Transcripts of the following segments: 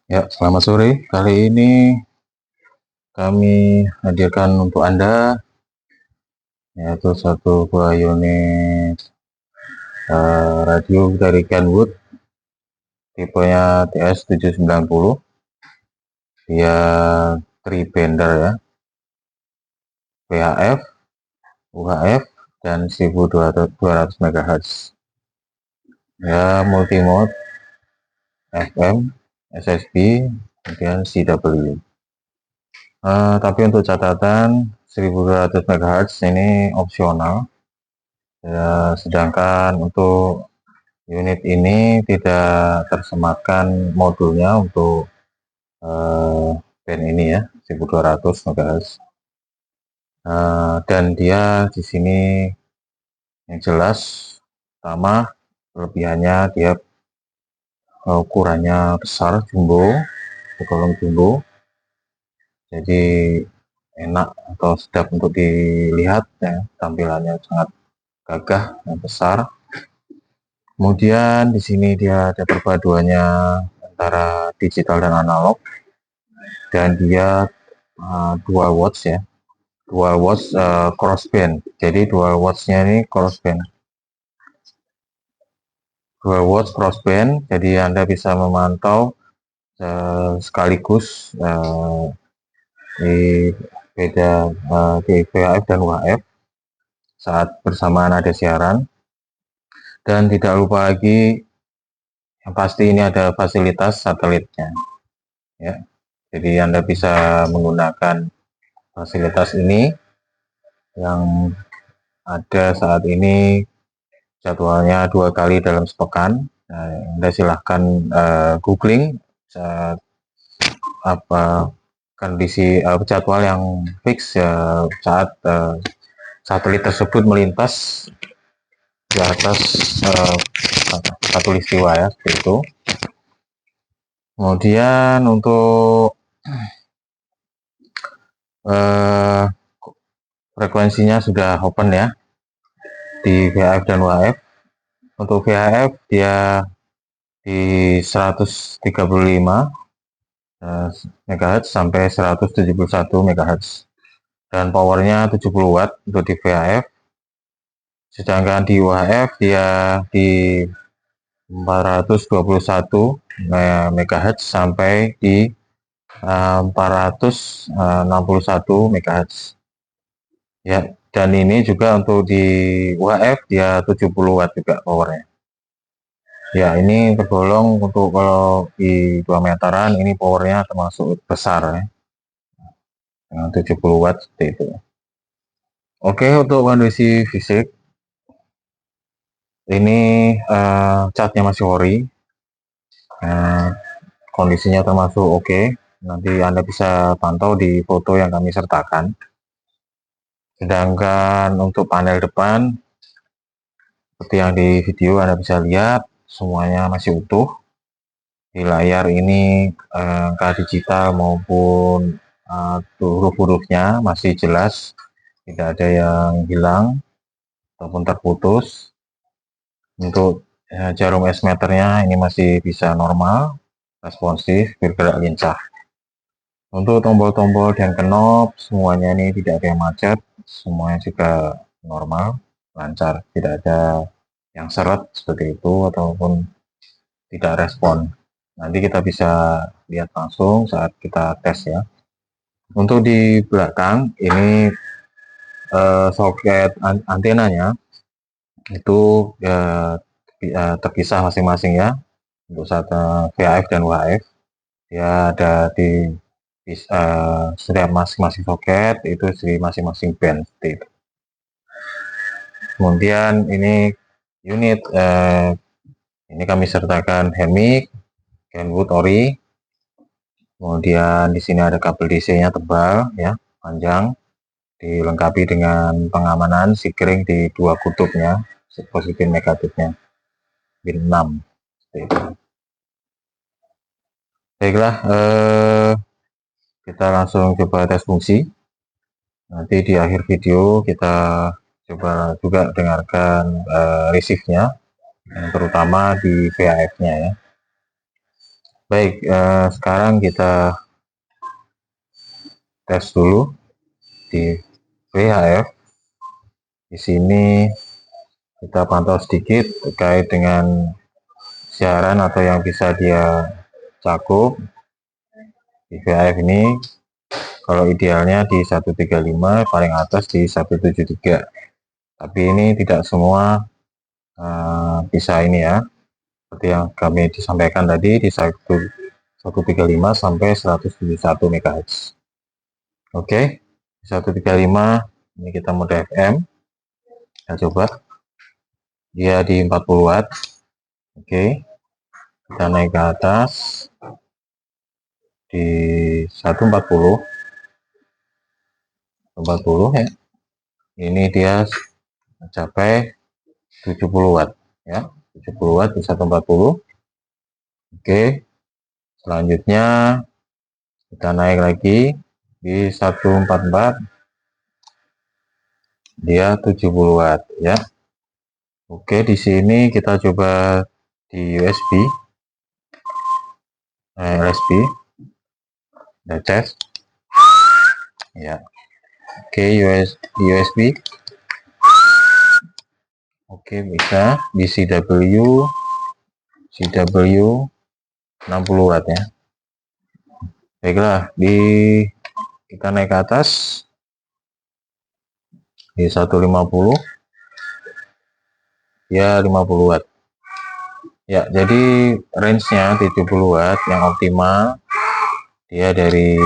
Ya, selamat sore. Kali ini kami hadirkan untuk Anda yaitu satu buah unit radio dari Kenwood, tipenya TS790. Dia three bender ya, VHF, UHF, dan 1200 MHz. Ya, multimode, FM, SSB, kemudian CW. Tapi untuk catatan 1200 MHz ini opsional. Ya, sedangkan untuk unit ini tidak tersematkan modulnya untuk band ini ya, 1200 MHz. Dan dia di sini yang jelas pertama kelebihannya dia ukurannya besar, jumbo, tergolong jumbo. Jadi enak atau sedap untuk dilihat ya, tampilannya sangat gagah dan besar. Kemudian di sini dia ada perpaduannya antara digital dan analog, dan dia dual watch ya, dual watch crossband. Jadi dual watchnya ini crossband, dual watch crossband. Jadi Anda bisa memantau sekaligus di beda di VHF dan UHF saat bersamaan ada siaran. Dan tidak lupa lagi, yang pasti ini ada fasilitas satelitnya ya. Jadi Anda bisa menggunakan fasilitas ini yang ada saat ini, jadwalnya 2 kali dalam sepekan. Nah, Anda silahkan googling apa kondisi jadwal yang fix saat satelit tersebut melintas di atas khatulistiwa ya, seperti itu. Kemudian untuk frekuensinya sudah open ya di VHF dan UHF. Untuk VHF dia di 135 MHz sampai 171 MHz, dan powernya 70 watt untuk di VHF. Sedangkan di UHF dia di 421 MHz sampai di 461 MHz ya. Dan ini juga untuk di UHF dia 70 watt juga powernya ya. Ini tergolong untuk kalau di 2 meteran ini powernya termasuk besar ya, dengan 70 watt seperti itu. Oke, untuk kondisi fisik ini catnya masih ori, kondisinya termasuk oke. Nanti Anda bisa pantau di foto yang kami sertakan. Sedangkan untuk panel depan, seperti yang di video Anda bisa lihat, semuanya masih utuh. Di layar ini angka digital maupun huruf-hurufnya masih jelas, tidak ada yang hilang ataupun terputus. Untuk jarum S meternya ini masih bisa normal, responsif, bergerak lincah. Untuk tombol-tombol dan knob semuanya ini tidak ada yang macet, semuanya juga normal, lancar, tidak ada yang seret seperti itu ataupun tidak respon. Nanti kita bisa lihat langsung saat kita tes ya. Untuk di belakang ini soket antenanya itu terpisah masing-masing ya. Untuk saat VHF dan UHF dia ada di setiap masing-masing soket itu di masing-masing band seperti itu. Kemudian ini unit ini kami sertakan hand mic Kenwood ori. Kemudian di sini ada kabel DC-nya tebal ya, panjang, dilengkapi dengan pengamanan sikring di 2 kutubnya, positif negatifnya, pin 6 seperti itu. Baiklah, kita langsung coba tes fungsi. Nanti di akhir video kita coba juga dengarkan receive-nya, terutama di VHF-nya ya. Baik, sekarang kita tes dulu di VHF. Di sini kita pantau sedikit terkait dengan siaran atau yang bisa dia cakup di VHF ini. Kalau idealnya di 135, paling atas di 173. Tapi ini tidak semua bisa ini ya. Seperti yang kami disampaikan tadi di 135 sampai 171 MHz. Oke, 135 ini kita mode FM. Kita coba. Dia di 40 watt. Oke. Kita naik ke atas di 140 ya. Ini dia mencapai 70 watt ya. 70 watt di 140. Oke. Selanjutnya kita naik lagi di 144, dia 70 watt ya. Oke, di sini kita coba di USB, LSB, dan tes ya. Oke, USB. Oke, bisa di CW 60 watt ya. Baiklah, kita naik ke atas di 150 ya, 50 watt ya. Jadi range-nya 70 watt yang optimal dia dari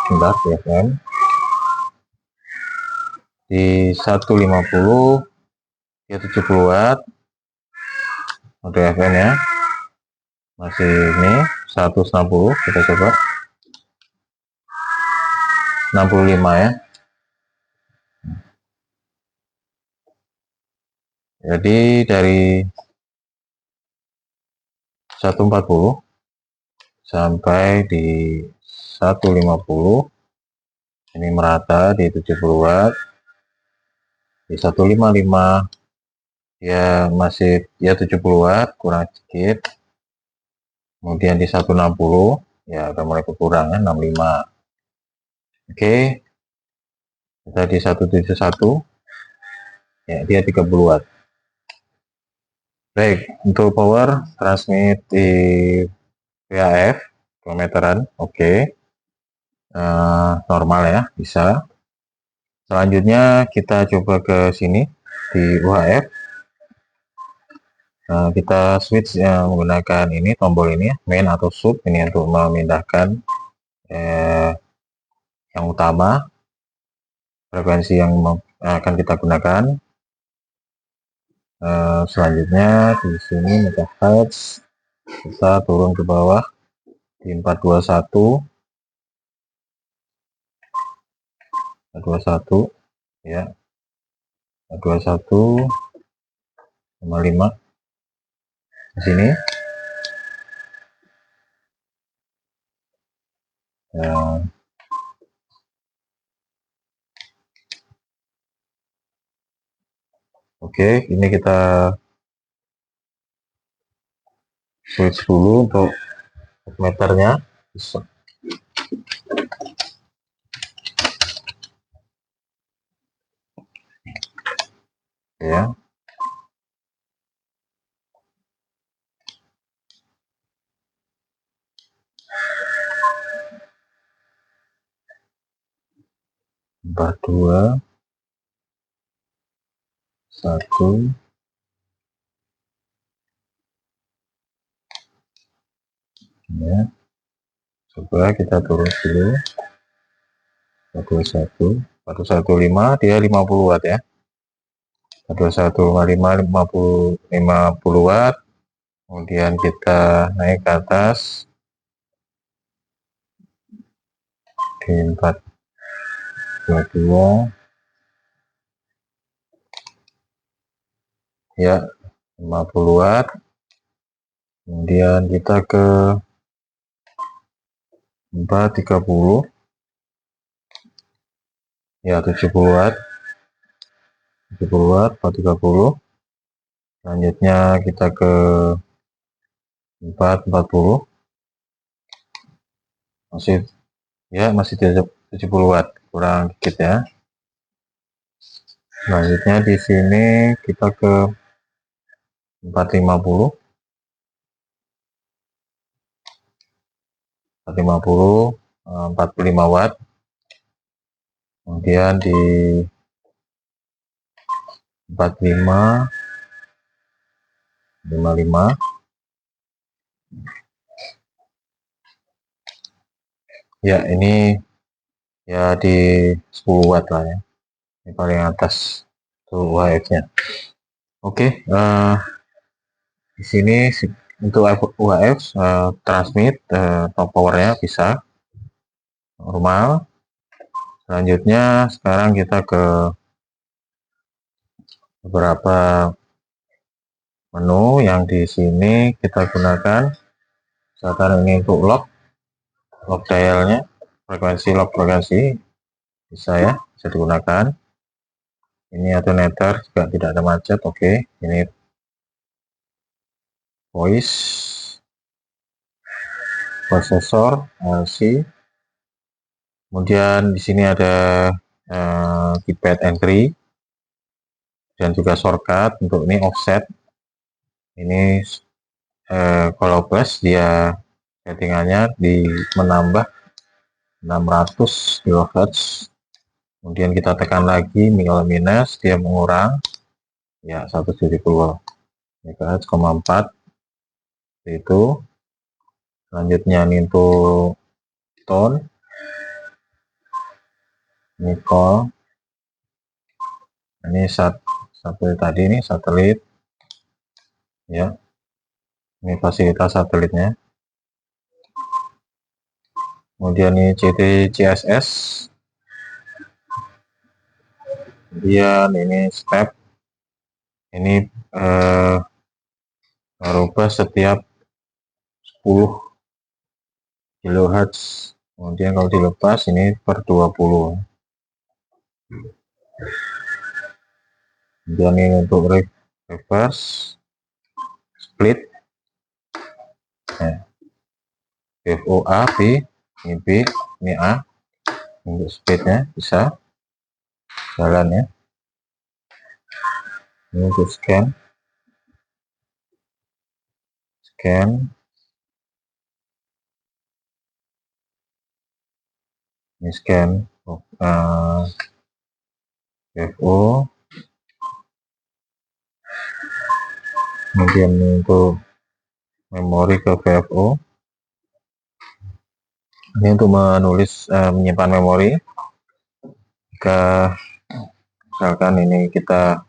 sebentar FM di 150 ya, 70 watt mode FM ya. Masih ini 160, kita coba 65 ya. Jadi dari 140 sampai di 150 ini merata di 70 watt. Di 155 ya masih ya 70 watt, kurang sedikit. Kemudian di 160 ya udah mulai berkurang ya, 65. Oke, kita di 171 ya, dia 30 watt. Baik, untuk power transmit di VHF kilometeran, oke. Normal ya, bisa. Selanjutnya kita coba ke sini di UHF. Kita switch menggunakan ini, tombol ini, main atau sub, ini untuk memindahkan yang utama, frekuensi yang akan kita gunakan. Selanjutnya di sini megahertz, kita turun ke bawah di 421 ya, 421,5 di sini. Oke, ini kita switch dulu untuk meternya. Ya. Empat dua satu ya. Coba kita turun dulu. 415 dia 50 watt ya. 50 watt. Kemudian kita naik ke atas di 422 ya, 50 watt. Kemudian kita ke 430 ya, 70 watt. 70 watt 430. Selanjutnya kita ke 440, masih 70 watt, kurang dikit ya. Selanjutnya di sini kita ke 450 45 watt. Kemudian di 45 55, ya ini ya di 10 watt lah ya, ini paling atas tuh UHF-nya. Oke, di sini untuk UHF transmit top powernya bisa normal. Selanjutnya sekarang kita ke beberapa menu yang di sini kita gunakan. Misalkan ini untuk lock dialnya, lock frekuensi bisa ya, bisa digunakan. Ini alternator juga tidak ada macet. Oke, ini voice, prosesor, LC. Kemudian di sini ada keypad entry dan juga shortcut. Untuk ini offset. Ini kalau plus dia settingannya di menambah 600 kHz. Kemudian kita tekan lagi minus, dia mengurang ya 170 MHz, 4 itu. Selanjutnya ini untuk tone, ini call, ini satelit tadi, ini satelit ya, ini fasilitas satelitnya. Kemudian ini CTCSS, kemudian ini step, ini merubah setiap 10 kHz. Kemudian kalau dilepas ini per 20. Kemudian ini untuk reverse, split, FO A, B, ini B, ini A. Untuk speednya bisa jalan ya. Ini untuk scan, ini scan FO. Kemudian untuk memori ke VFO, ini untuk menulis menyimpan memori. Jika misalkan ini kita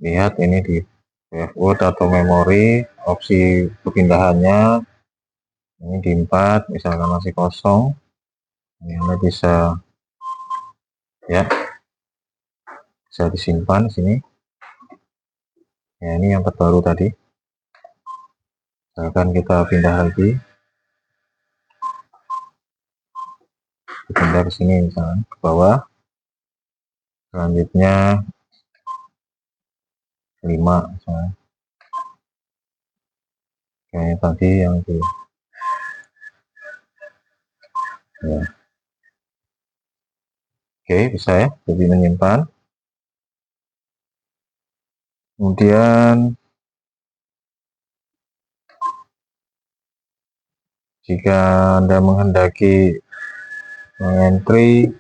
lihat ini di VFO atau memori, opsi perpindahannya ini di 4, misalkan masih kosong, ini bisa ya, bisa disimpan di sini ya. Ini yang terbaru tadi, misalkan kita pindah lagi, pindah ke sini misalkan ke bawah. Selanjutnya 5 misalnya, kayak tadi yang di ya. Oke, bisa ya, jadi menyimpan. Kemudian jika Anda menghendaki mengentry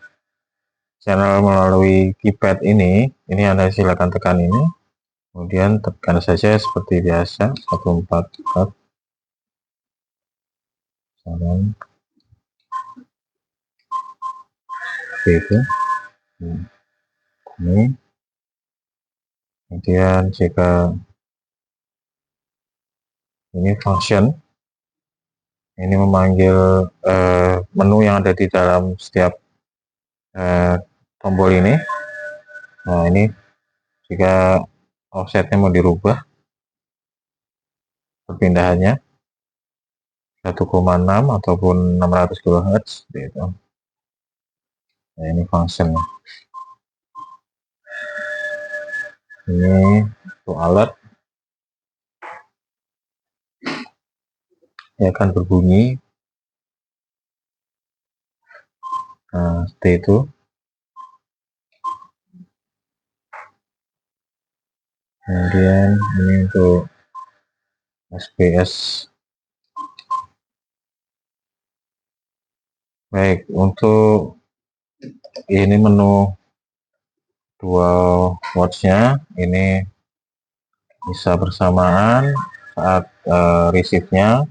channel melalui keypad ini Anda silakan tekan ini, kemudian tekan saja seperti biasa 144 seperti itu. Ini kemudian jika ini function, ini memanggil menu yang ada di dalam setiap tombol ini. Nah, ini jika offsetnya mau dirubah perpindahannya 1,6 ataupun 600 kHz gitu. Nah, ini function. Ini untuk alert, ya akan berbunyi. Nah, seperti itu. Kemudian ini untuk SPS. Baik, untuk ini menu dual watch-nya ini bisa bersamaan saat receive-nya.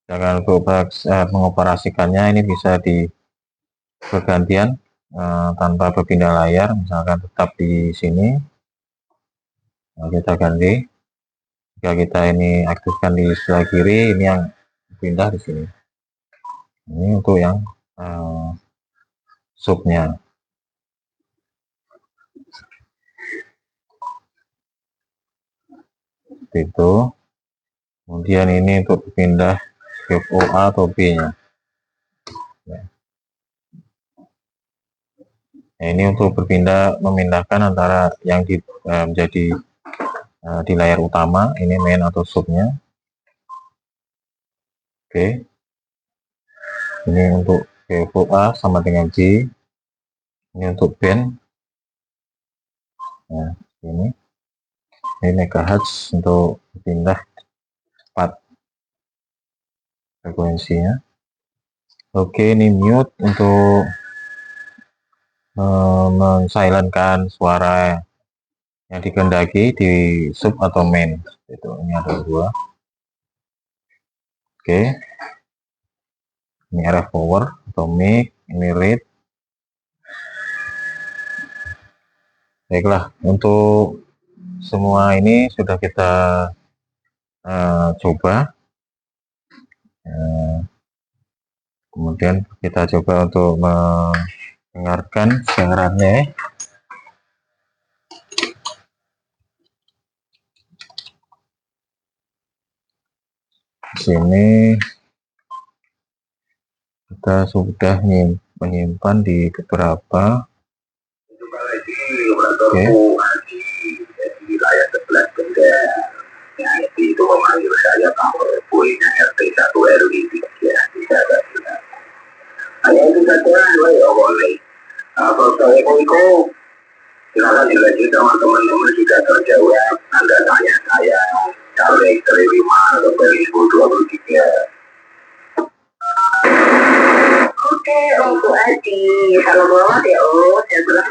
Jangan lupa mengoperasikannya ini bisa di bergantian tanpa berpindah layar, misalkan tetap di sini. Nah, kita ganti. Jika kita ini aktifkan di sebelah kiri, ini yang pindah di sini. Ini untuk yang subnya. Seperti itu. Kemudian ini untuk pindah FOA atau B-nya. Nah, ini untuk memindahkan antara yang menjadi di layar utama, ini main atau subnya. Oke. Ini untuk FOA sama dengan J. Ini untuk band. Nah, ini megahertz untuk pindah cepat frekuensinya. Oke, ini mute untuk mensilentkan suara yang dikehendaki di sub atau main. Itu ini ada dua. Oke, ini RF power atau mic, ini rate. Baiklah, untuk semua ini sudah kita coba. Kemudian kita coba untuk mendengarkan siarannya. Di sini kita sudah menyimpan di beberapa. Oke. Di layar sebelah benda itu memanggil saya kamu punya RT 1 RW 3 hanya itu saja ya boleh apa saya itu silakan dilanjut sama teman-teman sudah terjawab. Anda tanya saya caleg 5 atau 2023. Oke, untuk Adi, salam banget ya saya bilang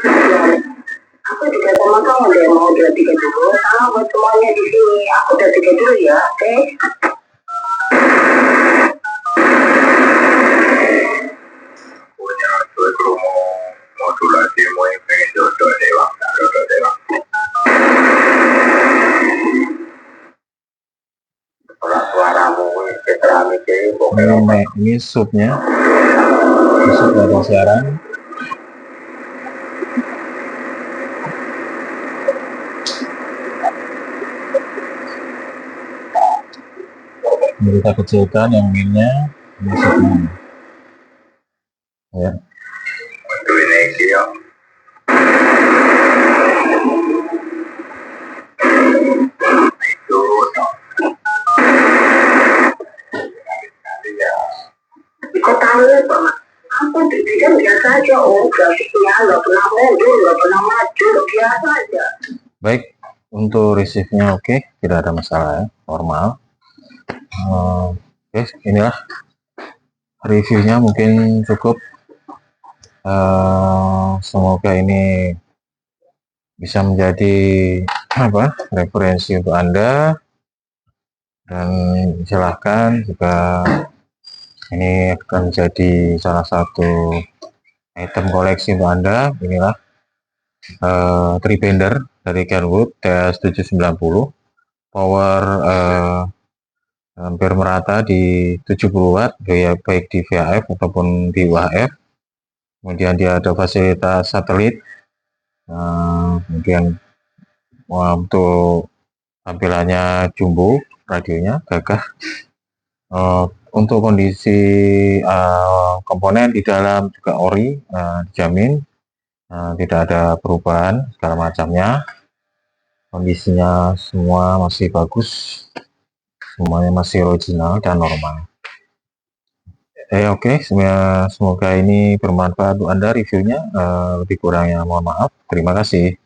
aku juga sama kamu deh mau udah tiga dulu. Salam buat semuanya di sini. Aku udah tiga dulu ya, oke? Punya promo modulasi mau ingin dodo dewa. Suaramu ini subnya, sub dari siaran. Ini kita kecilkan yang minnya, ini subnya. Ya. Aku tidak biasa aja, grafiknya nggak pernah mundur, nggak pernah maju, biasa aja. Baik, untuk receive-nya oke, tidak ada masalah ya, normal. Oke, inilah reviewnya mungkin cukup. Semoga ini bisa menjadi referensi untuk Anda, dan silahkan jika ini akan menjadi salah satu item koleksi untuk Anda. Inilah tribender dari Kenwood TS790, power hampir merata di 70 watt baik di VHF ataupun di UHF. Kemudian dia ada fasilitas satelit, kemudian untuk tampilannya jumbo, radionya gagah. Untuk kondisi komponen di dalam juga ori, dijamin tidak ada perubahan segala macamnya. kondisinya semua masih bagus, semuanya masih original dan normal. Oke, semoga ini bermanfaat untuk Anda reviewnya. Lebih kurangnya mohon maaf. Terima kasih.